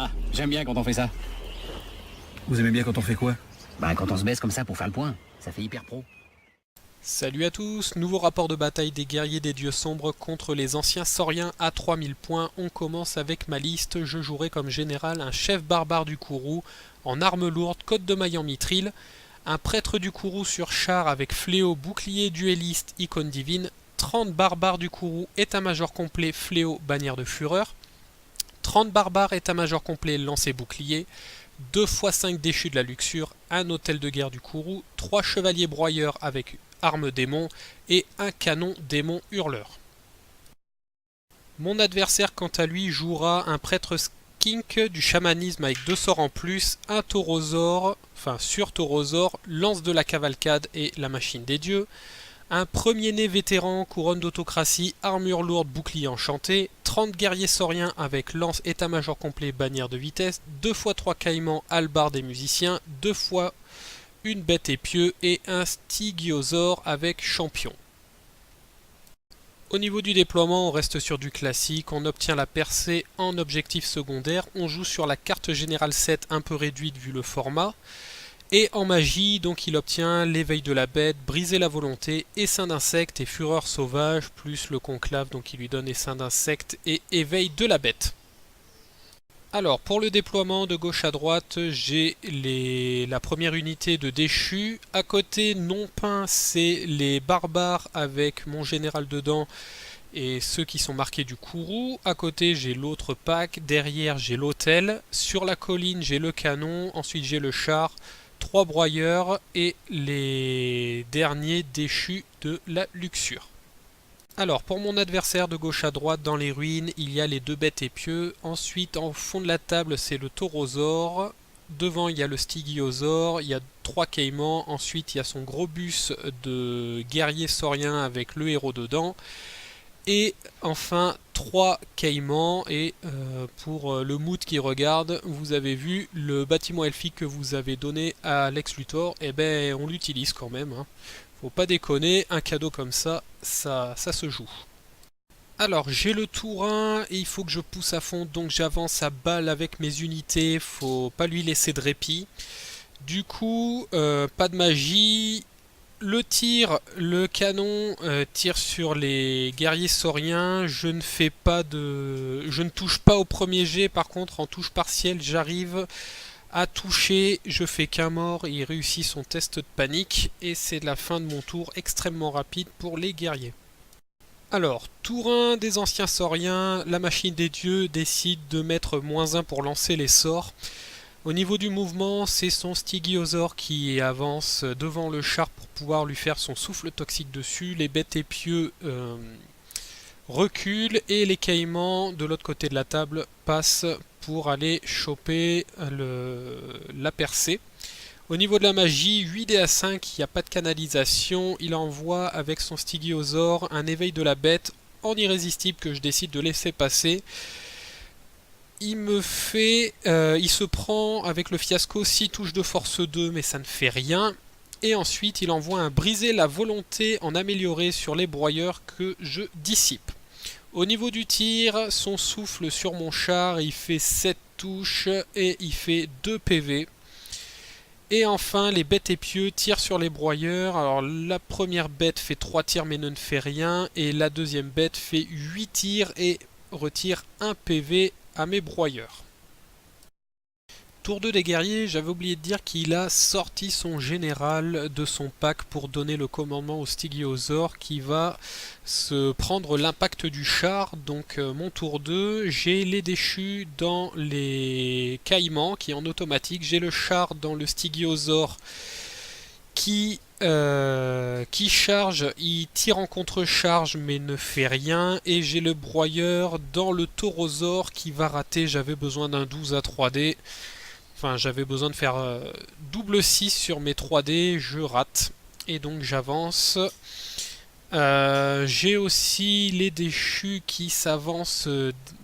Ah, j'aime bien quand on fait ça. Vous aimez bien quand on fait quoi? Bah, quand on se baisse comme ça pour faire le point. Ça fait hyper pro. Salut à tous, nouveau rapport de bataille des guerriers des dieux sombres contre les anciens sauriens à 3000 points. On commence avec ma liste, je jouerai comme général un chef barbare du Kourou en armes lourdes, côte de maille en mithril, un prêtre du Kourou sur char avec fléau, bouclier, duelliste, icône divine, 30 barbares du Kourou, état-major complet, fléau, bannière de fureur, 30 barbares, état-major complet, lancer bouclier, 2 x 5 déchus de la luxure, un hôtel de guerre du Kourou, 3 chevaliers broyeurs avec arme démon et un canon démon hurleur. Mon adversaire quant à lui jouera un prêtre skink du chamanisme avec 2 sorts en plus, un taurosaure, sur taurosaure, lance de la cavalcade et la machine des dieux, un premier-né vétéran, couronne d'autocratie, armure lourde, bouclier enchanté, 30 guerriers sauriens avec lance, état-major complet, bannière de vitesse, 2 x 3 caïmans, hallebarde des musiciens, 2 fois une bête épieu et un stygiosaure avec champion. Au niveau du déploiement, on reste sur du classique, on obtient la percée en objectif secondaire, on joue sur la carte générale 7 un peu réduite vu le format, et en magie, donc il obtient l'éveil de la bête, briser la volonté, essaim d'insectes et fureur sauvage, plus le conclave, donc il lui donne essaim d'insectes et éveil de la bête. Alors, pour le déploiement de gauche à droite, j'ai la première unité de déchus. À côté, non peint, c'est les barbares avec mon général dedans et ceux qui sont marqués du Kourou. À côté, j'ai l'autre pack. Derrière, j'ai l'hôtel. Sur la colline, j'ai le canon. Ensuite, j'ai le char, 3 broyeurs et les derniers déchus de la luxure. Alors, pour mon adversaire de gauche à droite dans les ruines, il y a les 2 bêtes épieux. Ensuite, en fond de la table, c'est le taurosaure. Devant, il y a le stygiosaure. Il y a 3 caïmans. Ensuite, il y a son gros bus de guerrier saurien avec le héros dedans. Et enfin, 3 caïmans. Et pour le mood qui regarde, vous avez vu le bâtiment elfique que vous avez donné à Lex Luthor. Eh ben, on l'utilise quand même, hein. Faut pas déconner, un cadeau comme ça se joue. Alors, j'ai le tour 1 et il faut que je pousse à fond, donc j'avance à balle avec mes unités, faut pas lui laisser de répit. Du coup, pas de magie. Le tir, le canon tire sur les guerriers sauriens. Je ne touche pas au premier jet, par contre en touche partielle, j'arrive à toucher, je fais qu'un mort, il réussit son test de panique et c'est la fin de mon tour extrêmement rapide pour les guerriers. Alors, tour 1 des anciens sauriens, la machine des dieux décide de mettre -1 pour lancer les sorts. Au niveau du mouvement, c'est son stygiosaure qui avance devant le char pour pouvoir lui faire son souffle toxique dessus. Les bêtes épieux reculent et les caïmans de l'autre côté de la table passent pour aller choper la percée. Au niveau de la magie, 8 à 5, il n'y a pas de canalisation. Il envoie avec son stygiosaure un éveil de la bête en irrésistible que je décide de laisser passer. Il se prend avec le fiasco 6 touches de force 2, mais ça ne fait rien. Et ensuite, il envoie un briser la volonté en amélioré sur les broyeurs que je dissipe. Au niveau du tir, son souffle sur mon char, il fait 7 touches et il fait 2 PV. Et enfin, les bêtes épieux tirent sur les broyeurs. Alors, la première bête fait 3 tirs mais ne fait rien. Et la deuxième bête fait 8 tirs et retire 1 PV à mes broyeurs. Tour 2 des guerriers, j'avais oublié de dire qu'il a sorti son général de son pack pour donner le commandement au stygiosaure qui va se prendre l'impact du char. Donc mon tour 2, j'ai les déchus dans les caïmans qui est en automatique, j'ai le char dans le stygiosaure qui charge, il tire en contre-charge mais ne fait rien, et j'ai le broyeur dans le taurosaure qui va rater. J'avais besoin d'un 12 à 3D. Enfin, j'avais besoin de faire double 6 sur mes 3D, je rate. Et donc j'avance. J'ai aussi les déchus qui s'avancent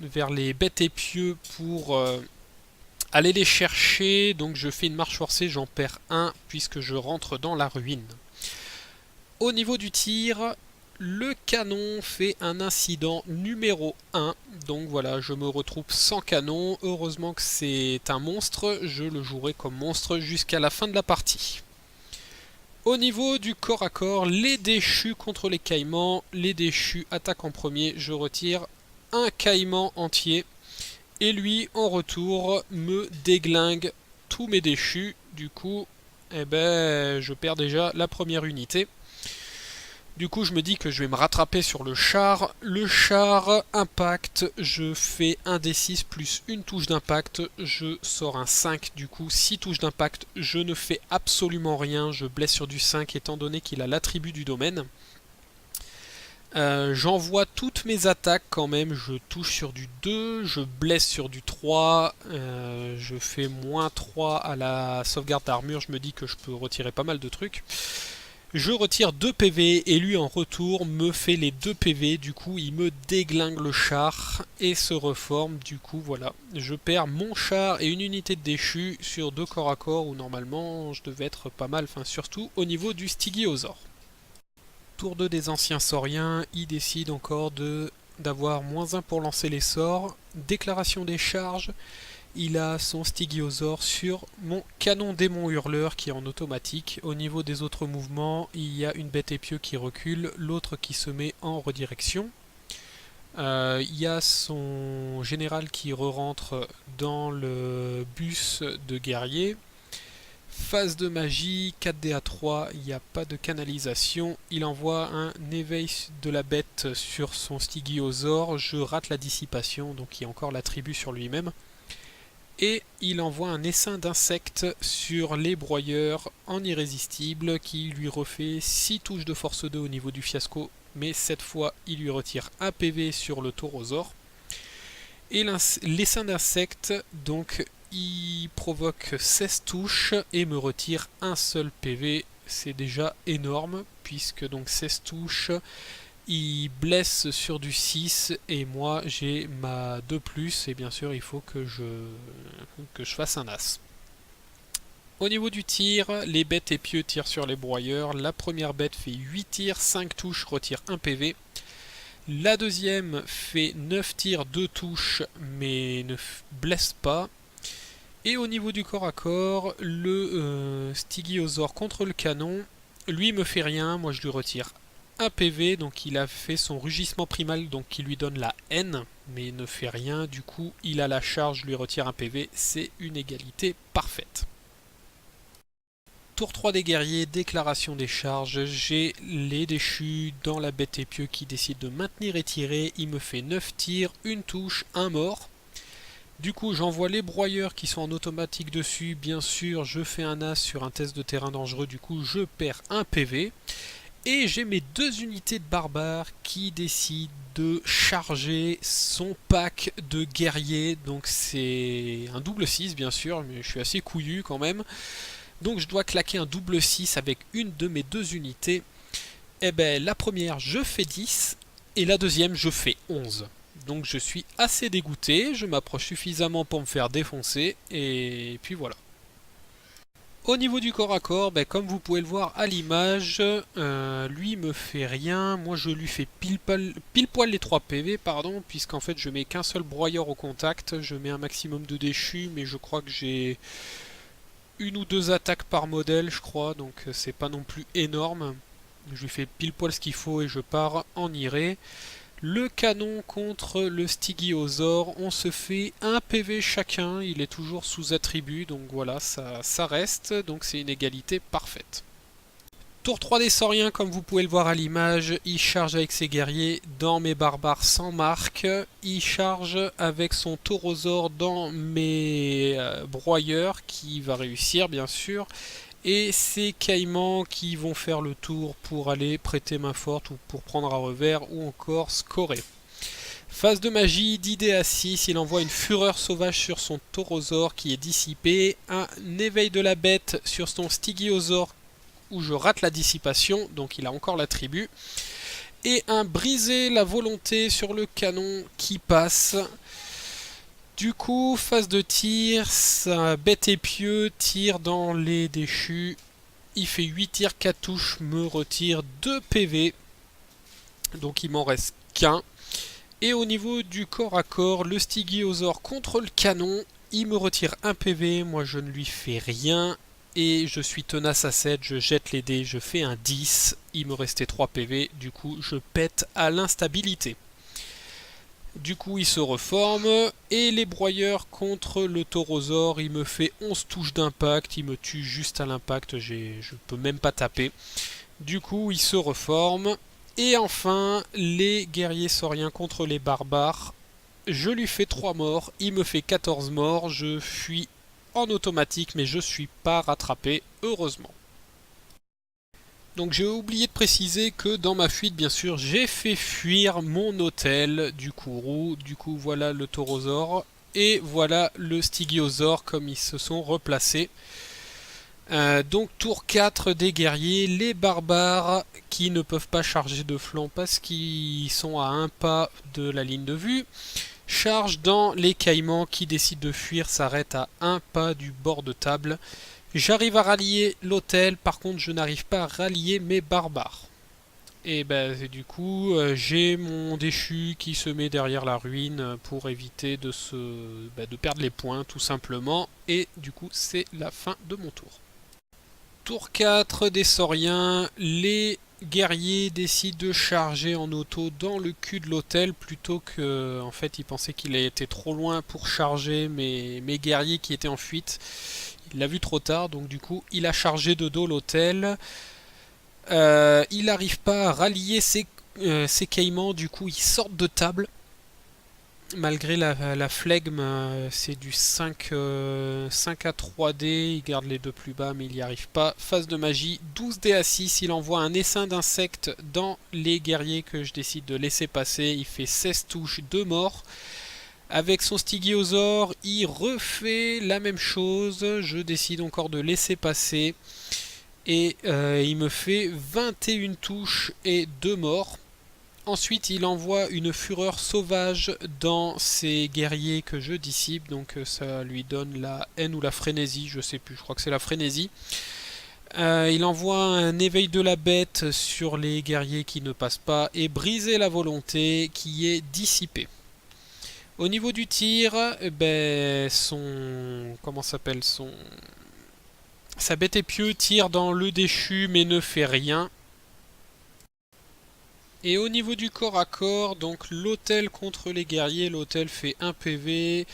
vers les bêtes épieux pour aller les chercher. Donc je fais une marche forcée, j'en perds 1 puisque je rentre dans la ruine. Au niveau du tir, Le canon fait un incident numéro 1, donc voilà, je me retrouve sans canon. Heureusement que c'est un monstre, je le jouerai comme monstre jusqu'à la fin de la partie. Au niveau du corps à corps, les déchus contre les caïmans, les déchus attaquent en premier, je retire un caïman entier. Et lui, en retour, me déglingue tous mes déchus, du coup, eh ben, je perds déjà la première unité. Du coup, je me dis que je vais me rattraper sur le char. Le char, impact, je fais un D6 plus une touche d'impact. Je sors un 5, du coup, 6 touches d'impact. Je ne fais absolument rien. Je blesse sur du 5 étant donné qu'il a l'attribut du domaine. J'envoie toutes mes attaques quand même. Je touche sur du 2, je blesse sur du 3. Je fais moins 3 à la sauvegarde d'armure. Je me dis que je peux retirer pas mal de trucs. Je retire 2 PV et lui en retour me fait les 2 PV, du coup il me déglingue le char et se reforme, du coup voilà. Je perds mon char et une unité de déchu sur 2 corps à corps où normalement je devais être pas mal, enfin surtout au niveau du Stygiosaure. Tour 2 des anciens sauriens, il décide encore d'avoir -1 pour lancer les sorts. Déclaration des charges. Il a son Stygiosaure sur mon canon démon hurleur qui est en automatique. Au niveau des autres mouvements, il y a une bête épieu qui recule, l'autre qui se met en redirection. Il y a son général qui re-rentre dans le bus de guerrier. Phase de magie, 4D à 3, il n'y a pas de canalisation. Il envoie un éveil de la bête sur son Stygiosaure. Je rate la dissipation, donc il y a encore l'attribut sur lui-même. Et il envoie un essaim d'insectes sur les broyeurs en irrésistible qui lui refait 6 touches de force 2 au niveau du fiasco, mais cette fois il lui retire un PV sur le taurosaure. Et l'essaim d'insectes, donc il provoque 16 touches et me retire un seul PV, c'est déjà énorme puisque donc 16 touches. Il blesse sur du 6 et moi j'ai ma 2+, et bien sûr il faut que je fasse un as. Au niveau du tir, les bêtes épieux tirent sur les broyeurs. La première bête fait 8 tirs, 5 touches, retire 1 PV. La deuxième fait 9 tirs, 2 touches, mais ne blesse pas. Et au niveau du corps à corps, le Stygiosaure contre le canon, lui me fait rien, moi je lui retire un PV, donc il a fait son rugissement primal, donc qui lui donne la haine, mais il ne fait rien, du coup il a la charge, je lui retire un PV, c'est une égalité parfaite. Tour 3 des guerriers, déclaration des charges, j'ai les déchus dans la bête épieu qui décide de maintenir et tirer, il me fait 9 tirs, une touche, un mort. Du coup j'envoie les broyeurs qui sont en automatique dessus, bien sûr je fais un as sur un test de terrain dangereux, du coup je perds un PV. Et j'ai mes 2 unités de barbares qui décident de charger son pack de guerriers. Donc c'est un double 6 bien sûr, mais je suis assez couillu quand même. Donc je dois claquer un double 6 avec une de mes 2 unités. Et ben la première je fais 10 et la deuxième je fais 11. Donc je suis assez dégoûté, je m'approche suffisamment pour me faire défoncer et puis voilà. Au niveau du corps à corps, ben, comme vous pouvez le voir à l'image, lui me fait rien, moi je lui fais pile poil les 3 PV, pardon, puisqu'en fait je mets qu'un seul broyeur au contact, je mets un maximum de déchus, mais je crois que j'ai 1 ou 2 attaques par modèle, je crois, donc c'est pas non plus énorme. Je lui fais pile poil ce qu'il faut et je pars en iré. Le canon contre le Stygiosaure, on se fait un PV chacun, il est toujours sous attribut, donc voilà, ça reste, donc c'est une égalité parfaite. Tour 3 des sauriens, comme vous pouvez le voir à l'image, il charge avec ses guerriers dans mes barbares sans marque, il charge avec son taurosaure dans mes broyeurs, qui va réussir bien sûr, et ces caïmans qui vont faire le tour pour aller prêter main forte ou pour prendre à revers ou encore scorer. Phase de magie, d'idée à 6, il envoie une fureur sauvage sur son taurosaure qui est dissipé, un éveil de la bête sur son Stygiosaure où je rate la dissipation, donc il a encore l'attribut, et un briser la volonté sur le canon qui passe. Du coup, phase de tir, sa bête épieu tire dans les déchus. Il fait 8 tirs, 4 touches, me retire 2 PV. Donc il m'en reste qu'un. Et au niveau du corps à corps, le Stygiosaure contre le canon, il me retire un PV, moi je ne lui fais rien. Et je suis tenace à 7, je jette les dés, je fais un 10. Il me restait 3 PV, du coup je pète à l'instabilité. Du coup il se reforme. Et les broyeurs contre le Taurosaure, il me fait 11 touches d'impact. Il me tue juste à l'impact, je peux même pas taper. Du coup il se reforme. Et enfin, les guerriers sauriens contre les barbares. Je lui fais 3 morts, il me fait 14 morts, je fuis en automatique, mais je suis pas rattrapé, heureusement. Donc j'ai oublié de préciser que dans ma fuite, bien sûr, j'ai fait fuir mon hôtel du Kourou. Du coup, voilà le Taurosaure. Et voilà le Stygiosaure, comme ils se sont replacés. Donc tour 4 des guerriers, les barbares qui ne peuvent pas charger de flanc parce qu'ils sont à un pas de la ligne de vue. Charge dans les caïmans qui décident de fuir, s'arrêtent à un pas du bord de table. J'arrive à rallier l'hôtel, par contre je n'arrive pas à rallier mes barbares. Et ben du coup j'ai mon déchu qui se met derrière la ruine pour éviter de perdre les points tout simplement. Et du coup c'est la fin de mon tour. Tour 4 des sauriens, les guerriers décident de charger en auto dans le cul de l'hôtel plutôt que, en fait, ils pensaient qu'il était trop loin pour charger mes guerriers qui étaient en fuite. Il l'a vu trop tard, donc du coup, il a chargé de dos l'hôtel. Il n'arrive pas à rallier ses caïmans, du coup, ils sortent de table. Malgré la flegme, c'est du 5 à 3D, il garde les deux plus bas mais il n'y arrive pas. Phase de magie, 12 dés à 6, il envoie un essaim d'insectes dans les guerriers que je décide de laisser passer. Il fait 16 touches, 2 morts. Avec son Stygiosaure, il refait la même chose, je décide encore de laisser passer. Et il me fait 21 touches et 2 morts. Ensuite, il envoie une fureur sauvage dans ses guerriers que je dissipe, donc ça lui donne la haine ou la frénésie, je sais plus, je crois que c'est la frénésie. Il envoie un éveil de la bête sur les guerriers qui ne passent pas et briser la volonté qui est dissipée. Au niveau du tir, sa bête épieu tire dans le déchu mais ne fait rien. Et au niveau du corps à corps, donc l'hôtel contre les guerriers, l'hôtel fait 1 PV,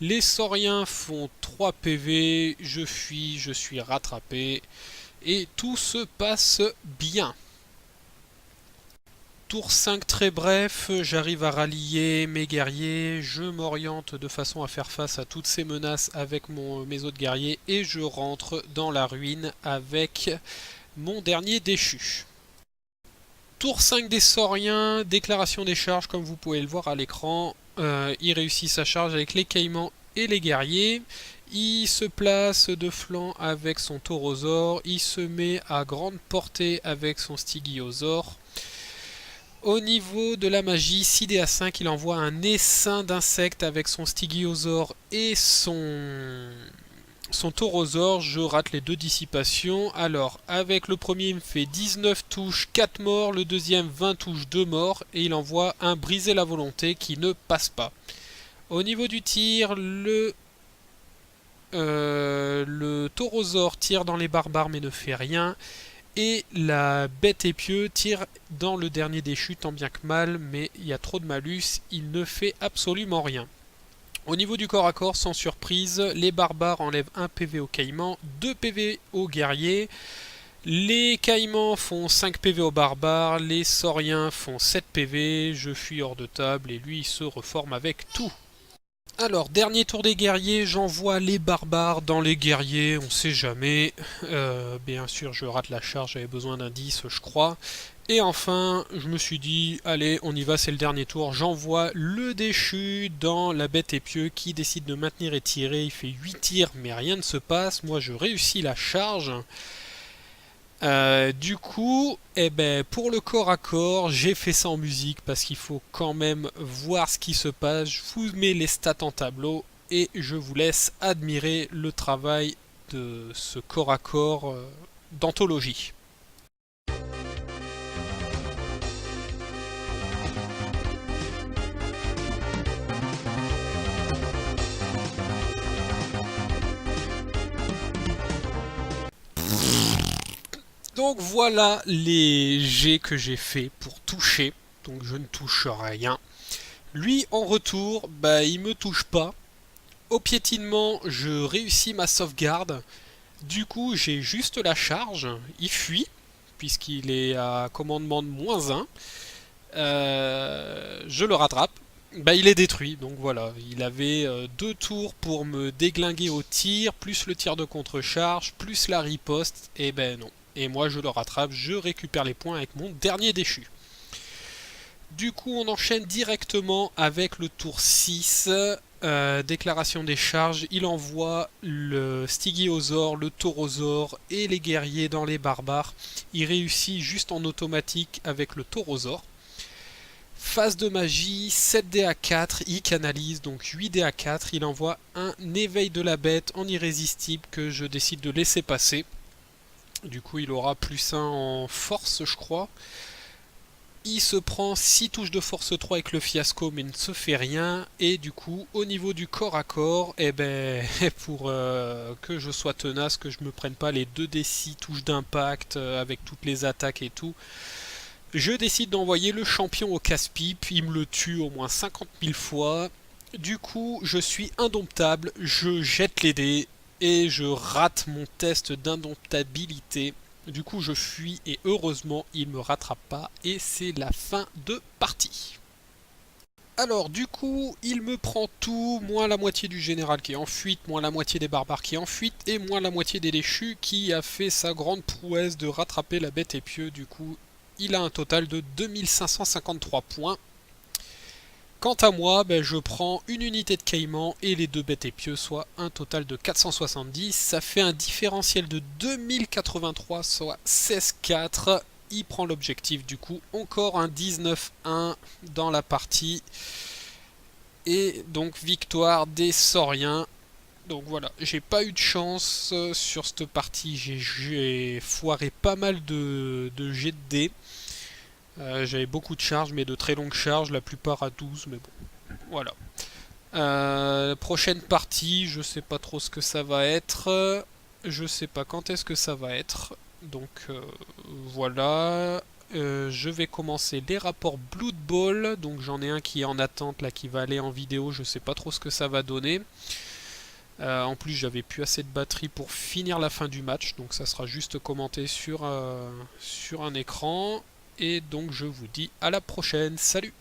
les sauriens font 3 PV, je fuis, je suis rattrapé, et tout se passe bien. Tour 5 très bref, j'arrive à rallier mes guerriers, je m'oriente de façon à faire face à toutes ces menaces avec mes autres guerriers, et je rentre dans la ruine avec mon dernier déchu. Tour 5 des sauriens, déclaration des charges comme vous pouvez le voir à l'écran. Il réussit sa charge avec les caïmans et les guerriers. Il se place de flanc avec son Taurosaure. Il se met à grande portée avec son Stygiosaure. Au niveau de la magie, 6D à 5, il envoie un essaim d'insectes avec son Stygiosaure et son Taurosaure. Je rate les deux dissipations. Alors, avec le premier, il me fait 19 touches, 4 morts. Le deuxième, 20 touches, 2 morts. Et il envoie un briser la volonté qui ne passe pas. Au niveau du tir, le Taurosaure tire dans les barbares mais ne fait rien. Et la bête épieu tire dans le dernier déchu tant bien que mal, mais il y a trop de malus, il ne fait absolument rien. Au niveau du corps à corps, sans surprise, les barbares enlèvent 1 PV aux caïmans, 2 PV aux guerriers. Les caïmans font 5 PV aux barbares, les sauriens font 7 PV, je fuis hors de table et lui il se reforme avec tout. Alors, dernier tour des guerriers, j'envoie les barbares dans les guerriers, on sait jamais. Bien sûr, je rate la charge, j'avais besoin d'un 10, je crois. Et enfin, je me suis dit, allez, on y va, c'est le dernier tour. J'envoie le déchu dans la bête épieu qui décide de maintenir et tirer. Il fait 8 tirs, mais rien ne se passe. Moi, je réussis la charge. Du coup, pour le corps à corps, j'ai fait ça en musique parce qu'il faut quand même voir ce qui se passe. Je vous mets les stats en tableau et je vous laisse admirer le travail de ce corps à corps d'anthologie. Donc voilà les jets que j'ai fait pour toucher. Donc je ne touche rien. Lui en retour, bah il me touche pas. Au piétinement, je réussis ma sauvegarde. Du coup, j'ai juste la charge. Il fuit, puisqu'il est à commandement de -1. Je le rattrape. Bah, il est détruit, donc voilà. Il avait 2 tours pour me déglinguer au tir, plus le tir de contre-charge, plus la riposte. Et ben non. Et moi, je le rattrape, je récupère les points avec mon dernier déchu. Du coup, on enchaîne directement avec le tour 6. Déclaration des charges. Il envoie le Stygiosaure, le Taurosaure et les guerriers dans les barbares. Il réussit juste en automatique avec le Taurosaure. Phase de magie, 7 à 4, il canalise, donc 8 à 4, il envoie un éveil de la bête en irrésistible que je décide de laisser passer. Du coup il aura +1 en force je crois. Il se prend 6 touches de force 3 avec le fiasco mais ne se fait rien. Et du coup au niveau du corps à corps, eh ben, pour que je sois tenace, que je me prenne pas les 2d6 touches d'impact avec toutes les attaques et tout, je décide d'envoyer le champion au casse-pipe, il me le tue au moins 50 000 fois. Du coup, je suis indomptable, je jette les dés et je rate mon test d'indomptabilité. Du coup, je fuis et heureusement, il me rattrape pas et c'est la fin de partie. Alors du coup, il me prend tout, moins la moitié du général qui est en fuite, moins la moitié des barbares qui est en fuite, et moins la moitié des déchus qui a fait sa grande prouesse de rattraper la bête épieu. Du coup, il a un total de 2553 points. Quant à moi, ben, je prends une unité de caïman et les 2 bêtes épieux, soit un total de 470. Ça fait un différentiel de 2083, soit 16-4. Il prend l'objectif du coup. Encore un 19-1 dans la partie. Et donc victoire des Sauriens. Donc voilà, j'ai pas eu de chance sur cette partie. J'ai foiré pas mal de jets de dés. J'avais beaucoup de charges, mais de très longues charges, la plupart à 12, mais bon, voilà. Prochaine partie, je sais pas trop ce que ça va être, je sais pas quand est-ce que ça va être, donc voilà. Je vais commencer les rapports Blood Bowl, donc j'en ai un qui est en attente, là, qui va aller en vidéo, je sais pas trop ce que ça va donner. En plus, j'avais plus assez de batterie pour finir la fin du match, donc ça sera juste commenté sur un écran. Et donc je vous dis à la prochaine, salut!